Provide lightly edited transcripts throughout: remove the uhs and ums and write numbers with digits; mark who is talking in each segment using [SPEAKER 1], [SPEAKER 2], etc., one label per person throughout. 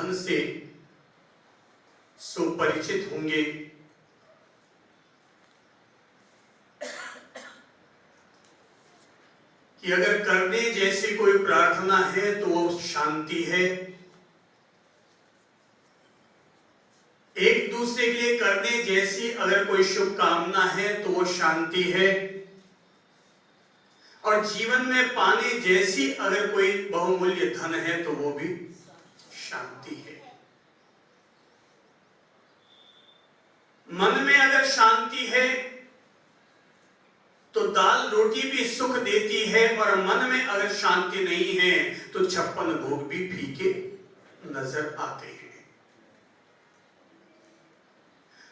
[SPEAKER 1] धन से सुपरिचित होंगे। कि अगर करने जैसी कोई प्रार्थना है तो वो शांति है। एक दूसरे के लिए करने जैसी अगर कोई शुभकामना है तो वो शांति है। और जीवन में पाने जैसी अगर कोई बहुमूल्य धन है तो वो भी शांति है। मन में अगर शांति है तो दाल रोटी भी सुख देती है, और मन में अगर शांति नहीं है तो 56 भोग भी फीके नजर आते हैं।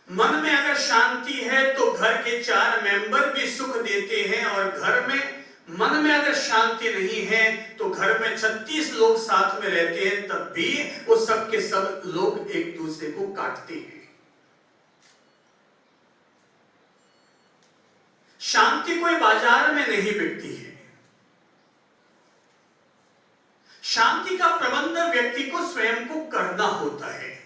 [SPEAKER 1] मन में अगर शांति है तो घर के 4 मेंबर भी सुख देते हैं, और घर में मन में अगर शांति नहीं है तो घर में 36 लोग साथ में रहते हैं, तब भी वो सब के सब लोग एक दूसरे को काटते हैं। शांति कोई बाजार में नहीं बिकती है। शांति का प्रबंध व्यक्ति को स्वयं को करना होता है।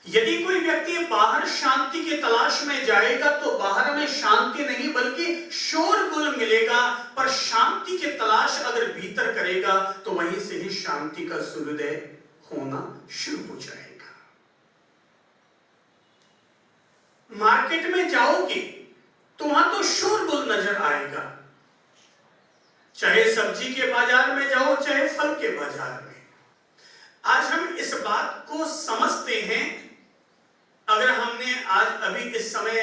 [SPEAKER 1] यदि कोई व्यक्ति बाहर शांति की तलाश में जाएगा तो बाहर में शांति नहीं बल्कि शोरगुल मिलेगा, पर शांति की तलाश अगर भीतर करेगा तो वहीं से ही शांति का सूर्योदय होना शुरू हो जाएगा। मार्केट में जाओगे तो वहां तो शोरगुल नजर आएगा, चाहे सब्जी के बाजार में जाओ चाहे फल के बाजार में। आज हम इस बात को समझते हैं। अगर हमने आज अभी इस समय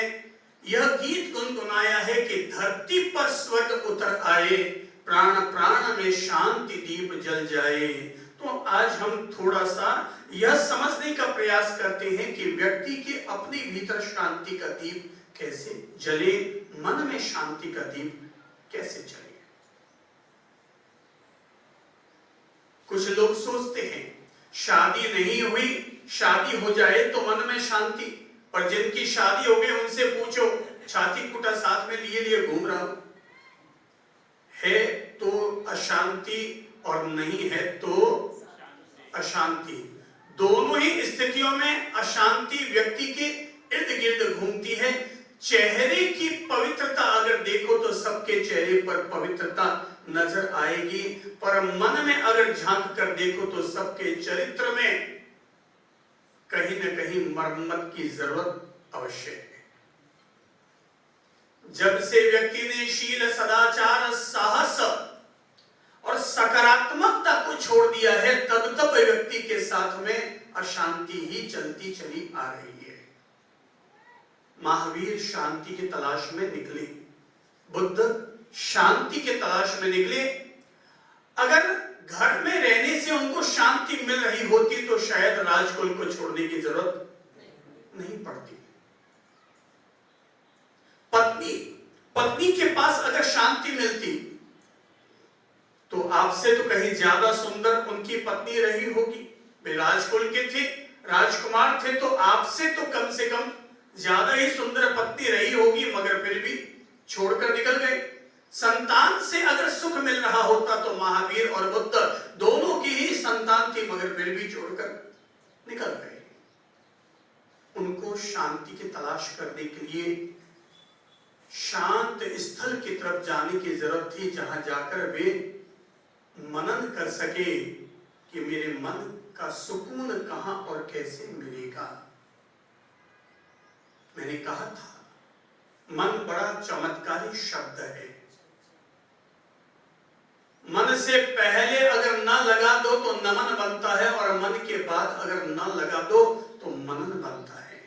[SPEAKER 1] यह गीत गुनगुनाया है कि धरती पर स्वर्ग उतर आए, प्राण प्राण में शांति दीप जल जाए, तो आज हम थोड़ा सा यह समझने का प्रयास करते हैं कि व्यक्ति के अपने भीतर शांति का दीप कैसे जले, मन में शांति का दीप कैसे जले। कुछ लोग सोचते हैं शादी नहीं हुई, शादी हो जाए तो मन में शांति, पर जिनकी शादी हो गई उनसे पूछो, छाती कुटा साथ में लिए लिए घूम रहा हूं, है तो अशांति और नहीं है तो अशांति। दोनों ही स्थितियों में अशांति व्यक्ति के इर्द गिर्द घूमती है। चेहरे की पवित्रता अगर देखो तो सबके चेहरे पर पवित्रता नजर आएगी, पर मन में अगर झांक कर देखो तो सबके चरित्र में कहीं न कहीं मरम्मत की जरूरत अवश्य है। जब से व्यक्ति ने शील, सदाचार, साहस और सकारात्मकता को छोड़ दिया है, तब तक व्यक्ति के साथ में अशांति ही चलती चली आ रही है। महावीर शांति की तलाश में निकले, बुद्ध शांति के तलाश में निकले। अगर घर में रहने से उनको शांति मिल रही होती तो शायद राजकुल को छोड़ने की जरूरत नहीं पड़ती। पत्नी के पास अगर शांति मिलती तो आपसे तो कहीं ज्यादा सुंदर उनकी पत्नी रही होगी। वे राजकुल के थे, राजकुमार थे, तो आपसे तो कम से कम ज्यादा ही सुंदर पत्नी रही होगी, मगर फिर भी छोड़कर निकल गए। संतान से अगर सुख मिल रहा होता तो महावीर और बुद्ध दोनों की ही संतान थी, मगर फिर भी छोड़कर निकल गए। उनको शांति की तलाश करने के लिए शांत स्थल की तरफ जाने की जरूरत थी, जहां जाकर वे मनन कर सके कि मेरे मन का सुकून कहां और कैसे मिलेगा। मैंने कहा था मन बड़ा चमत्कारी शब्द है। मन से पहले अगर न लगा दो तो नमन बनता है, और मन के बाद अगर न लगा दो तो मनन बनता है।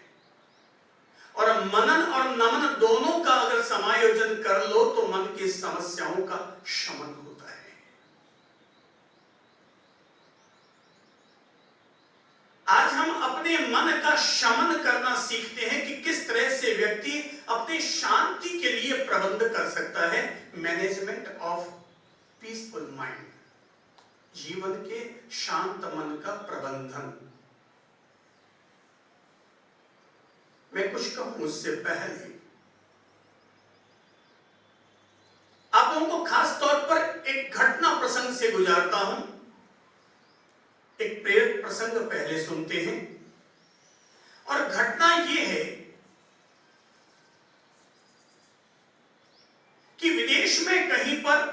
[SPEAKER 1] और मनन और नमन दोनों का अगर समायोजन कर लो तो मन की समस्याओं का शमन होता है। आज हम अपने मन का शमन करना सीखते हैं कि किस तरह से व्यक्ति अपने शांति के लिए प्रबंध कर सकता है। मैनेजमेंट ऑफ पीसफुल माइंड, जीवन के शांत मन का प्रबंधन। मैं कुछ कहूं उससे पहले आप लोगों को खास तौर पर एक घटना प्रसंग से गुजारता हूं। प्रसंग पहले सुनते हैं। और घटना यह है कि विदेश में कहीं पर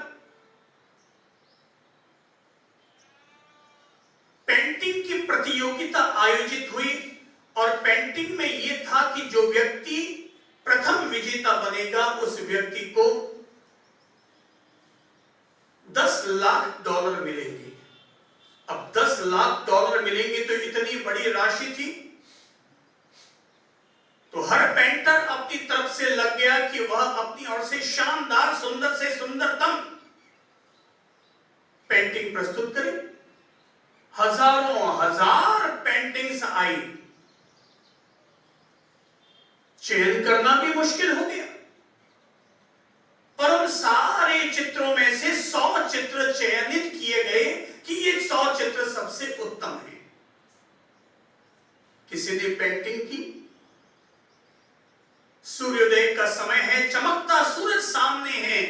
[SPEAKER 1] पेंटिंग की प्रतियोगिता आयोजित हुई और पेंटिंग में यह था कि जो व्यक्ति प्रथम विजेता बनेगा उस व्यक्ति को $10 लाख मिलेंगे। अब $10 लाख मिलेंगे तो इतनी बड़ी राशि थी, तो हर पेंटर अपनी तरफ से लग गया कि वह अपनी ओर से शानदार, सुंदर से सुंदरतम पेंटिंग प्रस्तुत करे। हजारों हजार पेंटिंग्स आई, चयन करना भी मुश्किल हो गया, पर उन सारे चित्रों में से 100 चित्र चयनित किए गए कि ये 100 चित्र सबसे उत्तम हैं। किसी ने पेंटिंग की, सूर्योदय का समय है, चमकता सूरज सामने है,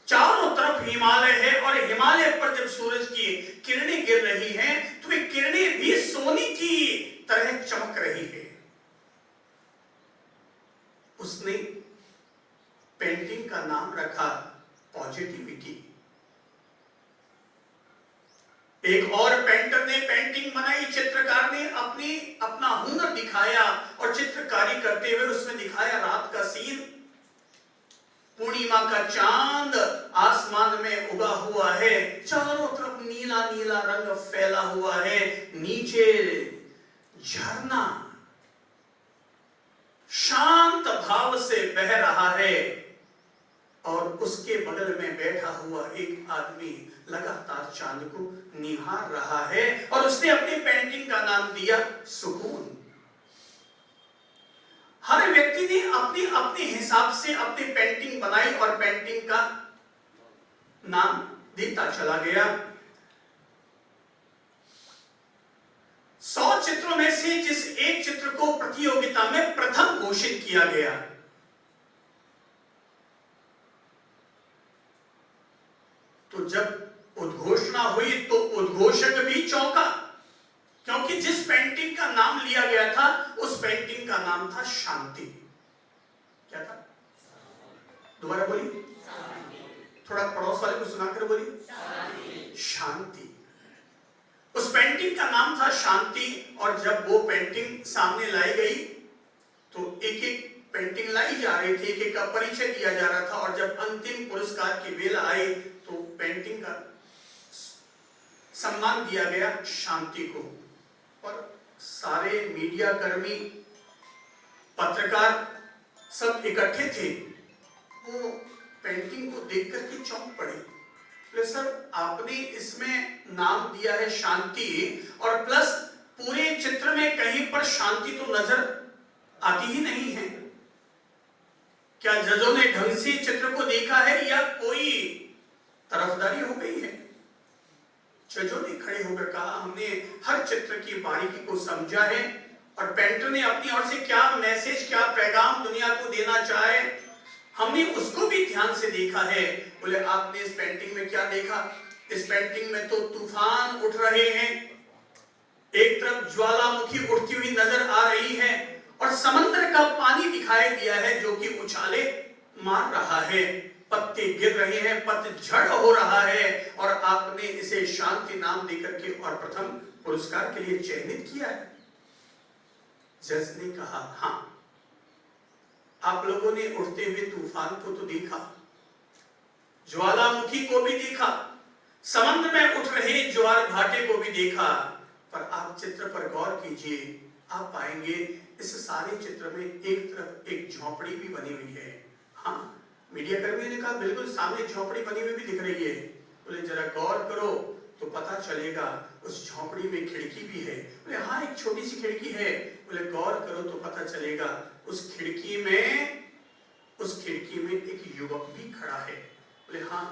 [SPEAKER 1] चारों तरफ हिमालय है और हिमालय पर जब सूरज की किरणें गिर रही हैं तो वे किरणें भी सोने की तरह चमक रही है। उसने पेंटिंग का नाम रखा पॉजिटिविटी। एक और पेंटर ने पेंटिंग बनाई, चित्रकार ने अपना हुनर दिखाया और चित्रकारी करते हुए उसमें दिखाया रात का सीन, पूर्णिमा का चांद आसमान में उगा हुआ है, चारों तरफ नीला नीला रंग फैला हुआ है, नीचे झरना शांत भाव से बह रहा है और उसके बगल में बैठा हुआ एक आदमी लगातार चांद को निहार रहा है और उसने अपनी पेंटिंग का नाम दिया सुकून। हर व्यक्ति ने अपने अपने हिसाब से अपनी पेंटिंग बनाई और पेंटिंग का नाम देता चला गया। 100 चित्रों में से जिस एक चित्र को प्रतियोगिता में प्रथम घोषित किया गया, तो जब उद्घोषणा हुई तो उद्घोषक भी चौंका, क्योंकि जिस पेंटिंग का नाम लिया गया था उस पेंटिंग का नाम था शांति। क्या था? दोबारा बोलिए, थोड़ा पड़ोस वाले को सुनाकर बोलिए, शांति। उस पेंटिंग का नाम था शांति। और जब वो पेंटिंग सामने लाई गई तो एक एक पेंटिंग लाई जा रही थी, एक एक का परिचय दिया जा रहा था और जब अंतिम पुरस्कार की बेला आई तो पेंटिंग का सम्मान दिया गया शांति को। और सारे मीडिया कर्मी, पत्रकार सब इकट्ठे थे, वो पेंटिंग को देख करके चौंक पड़े। बोले सर, आपने इसमें नाम दिया है शांति और प्लस पूरे चित्र में कहीं पर शांति तो नजर आती ही नहीं है, क्या जजों ने ढंग से चित्र को देखा है या कोई तरफदारी हो गई है? जजों ने खड़े होकर कहा हमने हर चित्र की बारीकी को समझा है और पेंटर ने अपनी ओर से क्या मैसेज, क्या पैगाम दुनिया को देना चाहे, हमने उसको भी ध्यान से देखा है। बोले आपने इस पेंटिंग में क्या देखा? इस पेंटिंग में तो तूफान उठ रहे हैं, एक तरफ ज्वालामुखी उठती हुई नजर आ रही है और समंदर का पानी दिखाई दिया है जो कि उछाले मार रहा है, पत्ते गिर रहे हैं, पतझड़ हो रहा है और आपने इसे शांति नाम देकर के और प्रथम पुरस्कार के लिए चयनित किया है। जज ने कहा हाँ, आप लोगों ने उठते हुए तूफान को तो देखा, ज्वालामुखी को भी देखा, समुद्र में उठ रहे ज्वार भाटे को भी देखा, पर आप चित्र पर गौर कीजिए, आप पाएंगे इस सारे चित्र में एक तरफ एक झोपड़ी भी बनी हुई है। हाँ, मीडिया कर्मियों ने कहा बिल्कुल सामने झोपड़ी बनी हुई भी दिख रही है। बोले जरा गौर करो तो पता चलेगा उस झोपड़ी में खिड़की भी है। बोले हाँ, एक छोटी सी खिड़की है। बोले गौर करो तो पता चलेगा उस खिड़की में एक युवक भी खड़ा है। बोले हाँ,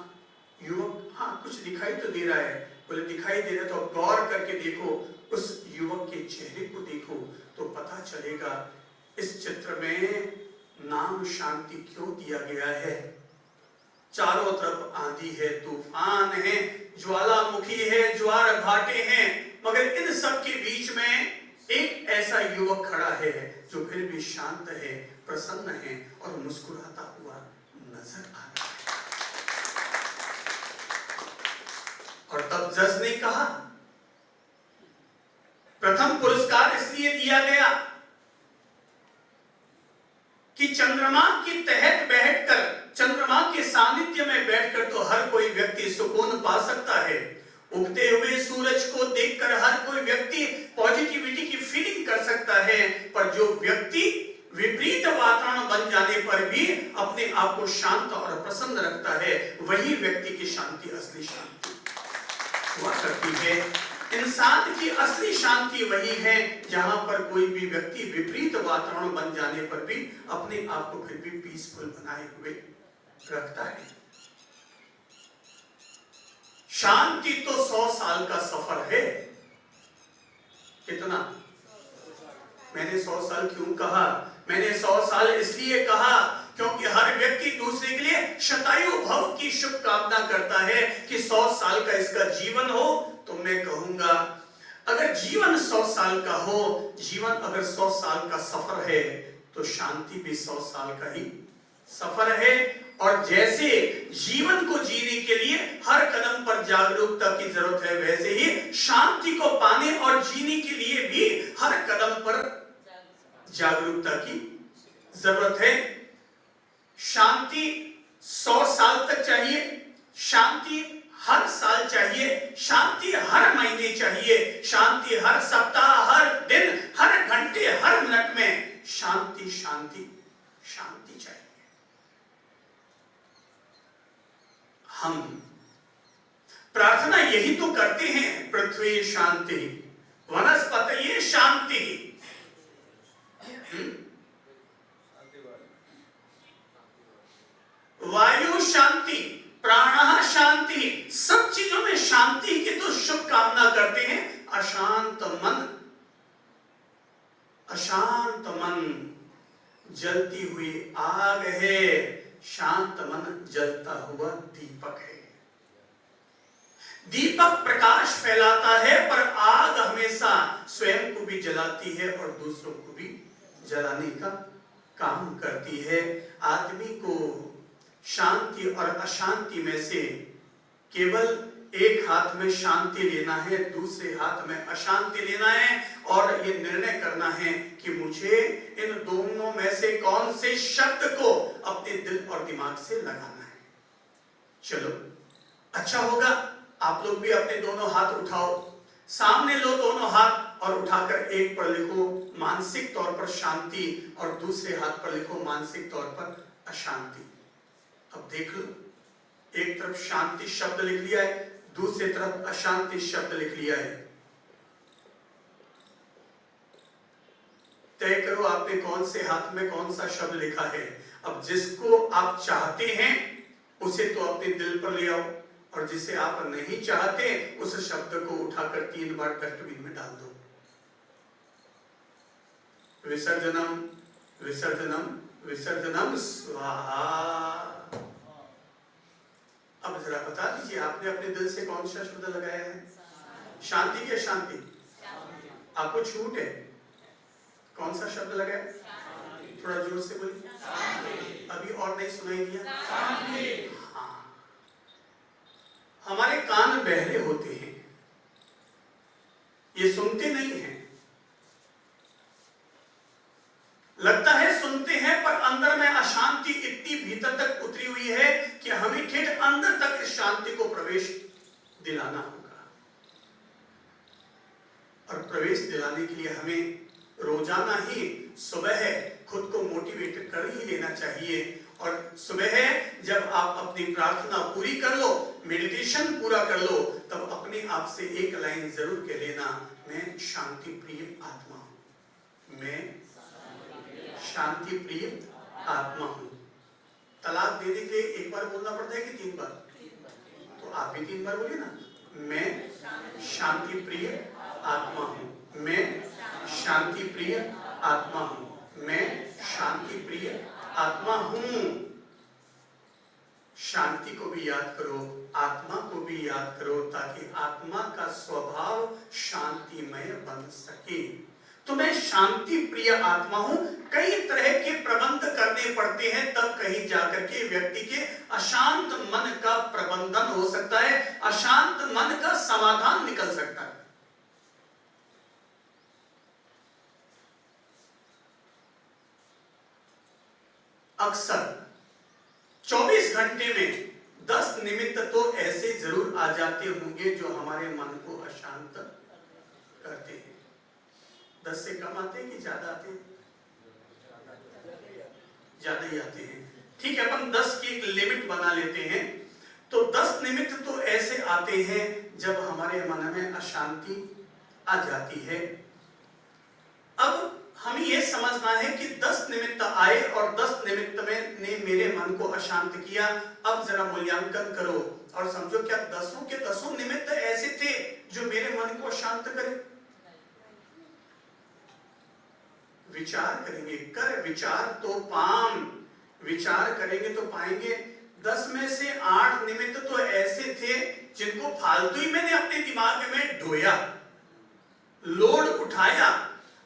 [SPEAKER 1] युवक, हाँ कुछ दिखाई तो दे रहा है। बोले दिखाई दे रहा है तो गौर करके देखो, उस युवक के चेहरे को देखो तो पता चलेगा इस चित्र में नाम शांति क्यों दिया गया है। चारों तरफ आंधी है, तूफान है, ज्वालामुखी है, ज्वार भाटे हैं, मगर इन सब के बीच में एक ऐसा युवक खड़ा है जो फिर भी शांत है, प्रसन्न है और मुस्कुराता हुआ नजर आ रहा है। और तब जज ने कहा, प्रथम पुरस्कार इसलिए दिया गया कि चंद्रमा की तहत बैठकर, चंद्रमा के सानिध्य में बैठकर तो हर कोई व्यक्ति सुकून पा सकता है। उगते हुए सूरज को देखकर हर कोई व्यक्ति पॉजिटिविटी की फीलिंग कर सकता है, पर जो व्यक्ति विपरीत वातावरण बन जाने पर भी अपने आप को शांत और प्रसन्न रखता है, वही व्यक्ति की शांति असली शांति हुआ करती है। इंसान की असली शांति वही है जहां पर कोई भी व्यक्ति विपरीत वातावरण बन जाने पर भी अपने आप को फिर भी पीसफुल बनाए हुए रखता है। शांति तो 100 साल का सफर है। कितना? मैंने 100 साल क्यों कहा? मैंने 100 साल इसलिए कहा क्योंकि हर व्यक्ति दूसरे के लिए शतायु भव की शुभकामना करता है कि 100 साल का इसका जीवन हो। तो मैं कहूंगा, अगर जीवन 100 साल का हो, जीवन अगर 100 साल का सफर है, तो शांति भी 100 साल का ही सफर है। और जैसे जीवन को जीने के लिए हर कदम पर जागरूकता की जरूरत है, वैसे ही शांति को पाने और जीने के लिए भी हर कदम पर जागरूकता की जरूरत है। शांति 100 साल तक चाहिए, शांति हर साल चाहिए, शांति हर महीने चाहिए, शांति हर सप्ताह, हर दिन, हर घंटे, हर मिनट में शांति शांति शांति चाहिए। हम प्रार्थना यही तो करते हैं, पृथ्वी शांति, वनस्पतये शांति, वायु शांति, प्राण शांति, सब चीजों में शांति की तो शुभकामना करते हैं। अशांत मन जलती हुई आग है, शांत मन जलता हुआ दीपक है। दीपक प्रकाश फैलाता है, पर आग हमेशा स्वयं को भी जलाती है और दूसरों को भी जलाने का काम करती है। आदमी को शांति और अशांति में से केवल एक हाथ में शांति लेना है, दूसरे हाथ में अशांति लेना है, और ये निर्णय करना है कि मुझे इन दोनों में से कौन से शब्द को अपने दिल और दिमाग से लगाना है। चलो, अच्छा होगा आप लोग भी अपने दोनों हाथ उठाओ, सामने लो दोनों हाथ, और उठाकर एक पर लिखो मानसिक तौर पर शांति और दूसरे हाथ पर लिखो मानसिक तौर पर अशांति। अब देख लो, एक तरफ शांति शब्द लिख लिया है, दूसरी तरफ अशांति शब्द लिख लिया है। तय करो आपने कौन से हाथ में कौन सा शब्द लिखा है। अब जिसको आप चाहते हैं उसे तो अपने दिल पर ले आओ, और जिसे आप नहीं चाहते उस शब्द को उठाकर 3 बार डस्टबिन में डाल दो। विसर्जनम विसर्जनम विसर्जनम स्वाहा। अब जरा बता दीजिए, आपने अपने दिल से कौन सा शब्द लगाया है? शांति के शांति? आपको छूट है, कौन सा शब्द लगाया? थोड़ा जोर से बोलिए, अभी और नहीं सुनाई दिया। हाँ, हमारे कान बहरे होते हैं, ये सुनते नहीं हैं। लगता है सुनते हैं, पर अंदर में अशांति इतनी भीतर तक उतरी हुई है कि हमें ठेठ अंदर तक इस शांति को प्रवेश दिलाना होगा। और प्रवेश दिलाने के लिए हमें रोजाना ही सुबह खुद को मोटिवेट कर ही लेना चाहिए। और सुबह जब आप अपनी प्रार्थना पूरी कर लो, मेडिटेशन पूरा कर लो, तब अपने आप से एक लाइन जरूर कह लेना, मैं शांति प्रिय आत्मा हूं, मैं शांति प्रिय आत्मा हूं। तलाक देने के लिए एक बार बोलना पड़ता है कि 3 बार? तो आप भी 3 बार बोलिए ना, मैं शांति प्रिय आत्मा हूं, मैं शांति प्रिय आत्मा हूं, मैं शांति प्रिय आत्मा हूं। शांति को भी याद करो, आत्मा को भी याद करो, ताकि आत्मा का स्वभाव शांतिमय बन सके। तो मैं शांति प्रिय आत्मा हूं। कई तरह के प्रबंध करने पड़ते हैं, तब कहीं जाकर के व्यक्ति के अशांत मन का प्रबंधन हो सकता है, अशांत मन का समाधान निकल सकता है। अक्सर 24 घंटे में 10 निमित्त तो ऐसे जरूर आ जाते होंगे जो हमारे मन को अशांत करते हैं। 10 से कम आते हैं कि ज्यादा आते हैं? ज्यादा ही आते हैं। ठीक है, अपन 10 की एक लिमिट बना लेते हैं। तो 10 निमित्त तो ऐसे आते हैं जब हमारे मन में अशांति आ जाती है। अब हमें यह समझना है कि 10 निमित्त आए और 10 निमित्त में ने मेरे मन को अशांत किया। अब जरा मूल्यांकन करो और समझो, क्या 10 के 10 निमित्त ऐसे थे जो मेरे मन को अशांत करे? विचार करेंगे, कर विचार तो पाम, विचार करेंगे तो पाएंगे। 10 में से 8 निमित्त तो ऐसे थे जिनको फालतू ही मैंने अपने दिमाग में ढोया, लोड उठाया।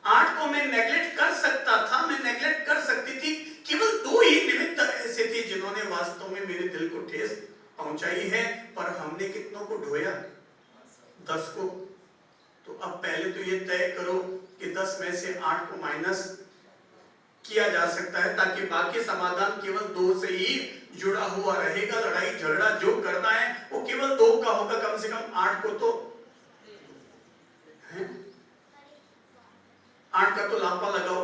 [SPEAKER 1] 8 को मैं नेगलेक्ट कर सकता था, मैं नेगलेक्ट कर सकती थी। केवल 2 ही निमित्त ऐसे थे जिन्होंने वास्तव में मेरे दिल को ठेस पहुंचाई है। पर हमने कितनों को ढोया? 10 को। तो अब पहले तो ये तय करो कि 10 में से 8 को माइनस किया जा सकता है, ताकि बाकी समाधान केवल 2 से ही जुड़ा हुआ रहेगा। लड़ाई झगड़ा जो करना है वो केवल 2 का होगा। कम से कम 8 को तो है, 8 का तो लापा लगाओ,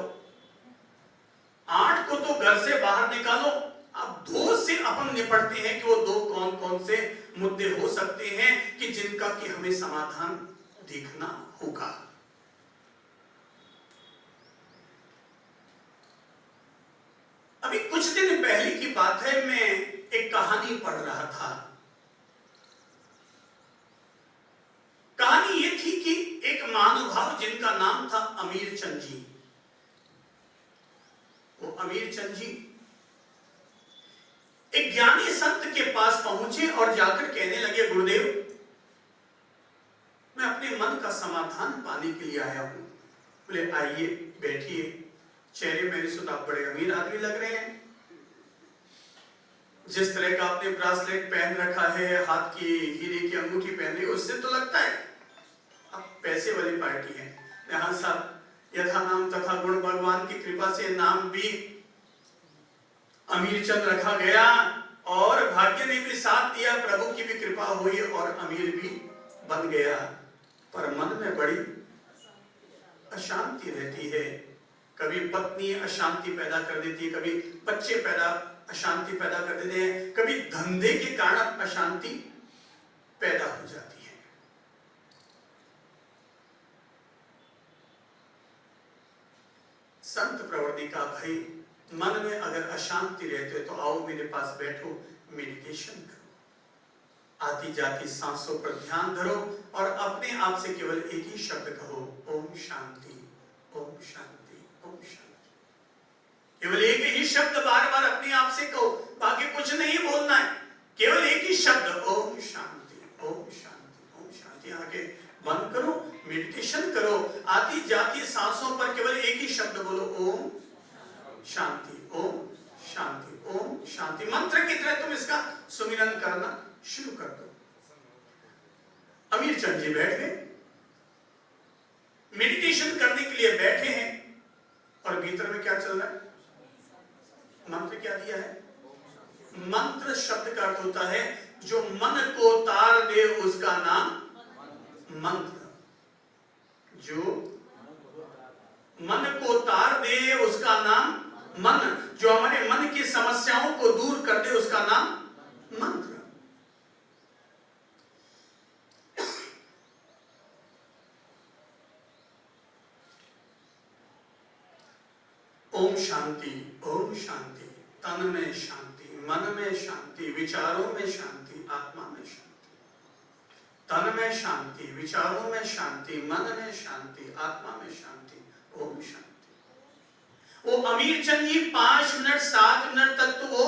[SPEAKER 1] 8 को तो घर से बाहर निकालो। अब 2 से अपन निपटते हैं कि वो 2 कौन कौन से मुद्दे हो सकते हैं कि जिनका कि हमें समाधान देखना होगा। अभी कुछ दिन पहले की बात है, मैं एक कहानी पढ़ रहा था। कहानी ये थी कि एक महानुभाव जिनका नाम था अमीर चंद जी, वो अमीर चंद जी एक ज्ञानी संत के पास पहुंचे और जाकर कहने लगे, गुरुदेव, मैं अपने मन का समाधान पाने के लिए आया हूं। बोले, आइए बैठिए। चेहरे मेरे से आप बड़े अमीर आदमी लग रहे हैं। जिस तरह का आपने ब्रासलेट पहन रखा है, हाथ की हीरे की अंगूठी पहन रही है, उससे तो लगता है आप पैसे वाली पार्टी है। हाँ साहब, यथा नाम तथा गुण, भगवान की कृपा से नाम भी अमीर चंद रखा गया और भाग्य ने भी साथ दिया, प्रभु की भी कृपा हुई और अमीर भी बन गया। पर मन में बड़ी अशांति रहती है। कभी पत्नी अशांति पैदा कर देती है, कभी बच्चे अशांति पैदा कर देते हैं, कभी धंधे के कारण अशांति पैदा हो जाती है। संत प्रवर्ति का, भाई मन में अगर अशांति रहते तो आओ मेरे पास बैठो, मेडिटेशन करो, आती जाती सांसों पर ध्यान धरो और अपने आप से केवल एक ही शब्द कहो, ओम शांति, ओम शांति, ओम शांति। केवल एक ही शब्द बार बार अपने आप से कहो, बाकी कुछ नहीं बोलना है, केवल एक ही शब्द, ओम शांति, ओम शांति, ओम शांति। आगे बंद करो, मेडिटेशन करो, आती जाती सांसों पर केवल एक ही शब्द बोलो, ओम शांति, ओम शांति, ओम शांति। मंत्र की तरह तुम इसका सुमिरन करना शुरू कर दो। अमीर चंद जी बैठ गए, मेडिटेशन करने के लिए बैठे हैं और भीतर में क्या चल रहा है? मंत्र क्या दिया है? मंत्र शब्द का अर्थ होता है जो मन को तार दे उसका नाम मंत्र। जो मन को तार दे उसका नाम मन, जो हमारे मन की समस्याओं को दूर कर दे उसका नाम मंत्र। ओम शांति, ओम शांति। तन में शांति, मन में शांति, विचारों में शांति, आत्मा में शांति। तन में शांति, विचारों में शांति, मन में शांति, आत्मा में शांति, ओम शांति। वो अमीर चंद जी 5 मिनट 7 मिनट तक तो वो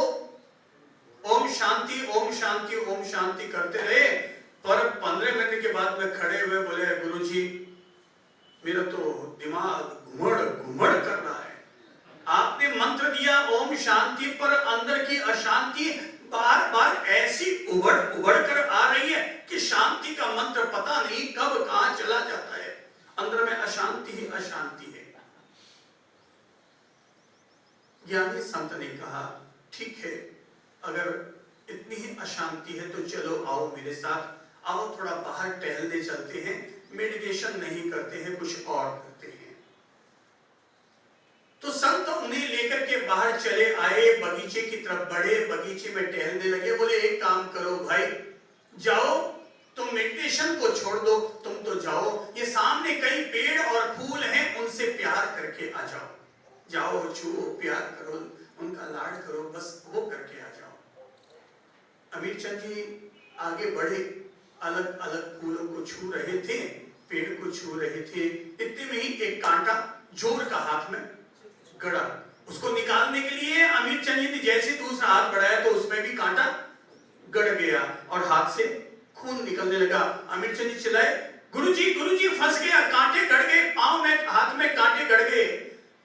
[SPEAKER 1] ओम शांति, ओम शांति करते रहे। पर 15 मिनट के बाद में खड़े हुए बोले, गुरुजी मेरा तो दिमाग घुमड़ घुमड़ कर रहा है। आपने मंत्र दिया ओम शांति, पर अंदर की अशांति बार बार ऐसी उबड़ उबड़ कर आ रही है कि शांति का मंत्र पता नहीं कब कहां चला जाता है। अंदर में अशांति ही अशांति है। ज्ञानी संत ने कहा, ठीक है, अगर इतनी ही अशांति है तो चलो आओ मेरे साथ, आओ थोड़ा बाहर टहलने चलते हैं, मेडिटेशन नहीं करते हैं, कुछ और करते हैं। तो संत उन्हें लेकर के बाहर चले आए, बगीचे की तरफ बढ़े, बगीचे में टहलने लगे। बोले एक काम करो भाई, जाओ तुम मेडिटेशन को छोड़ दो, तुम तो जाओ, ये सामने कई पेड़ और फूल हैं, उनसे प्यार करके आ जाओ, जाओ छुओ, प्यार करो, उनका लाड करो, बस वो करके आ जाओ। अमीरचंद जी आगे बढ़े, अलग अलग फूलों को छू रहे थे, पेड़ को छू रहे थे। इतने में ही एक कांटा जोर का हाथ में गड़ा। उसको निकालने के लिए अमीरचंद जी ने जैसे दूसरा हाथ बढ़ाया तो उसमें भी कांटा गड़ गया और हाथ से खून निकलने लगा। अमीरचंद जी चिल्लाए, गुरुजी फंस गया, कांटे गड़ गए, पांव में हाथ में कांटे गड़ गए।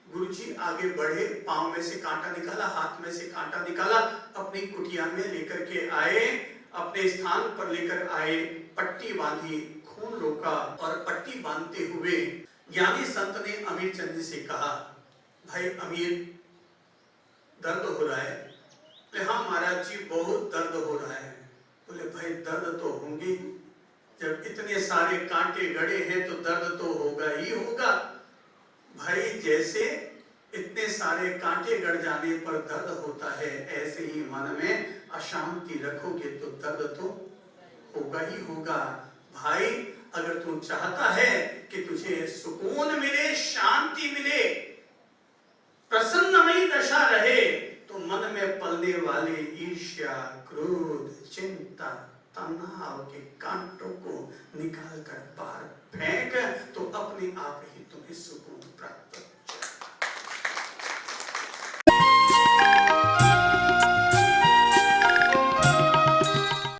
[SPEAKER 1] गुरुजी आगे बढ़े, पांव में से कांटा निकाला, हाथ में से कांटा निकाला, अपनी कुटिया में लेकर के आए, अपने स्थान पर लेकर आए, पट्टी बांधी, खून रोका और पट्टी बांधते हुए ज्ञानी संत ने अमीरचंद जी से कहा, भाई अमीर दर्द हो रहा है? बोले हाँ महाराज जी बहुत दर्द हो रहा है। बोले भाई दर्द तो होंगे, जब इतने सारे कांटे गड़े हैं तो दर्द तो होगा ही होगा। भाई जैसे इतने सारे कांटे गड़ जाने पर दर्द होता है, ऐसे ही मन में अशांति रखोगे तो दर्द तो होगा ही होगा। भाई अगर तू चाहता है कि तुझे सुकून मिले, शांति मिले, प्रसन्नमयी दशा रहे, तो मन में पलने वाले ईर्ष्या, क्रोध, चिंता, तनाव के कांटों को निकाल कर बाहर फेंक, तो अपने आप ही तुम्हें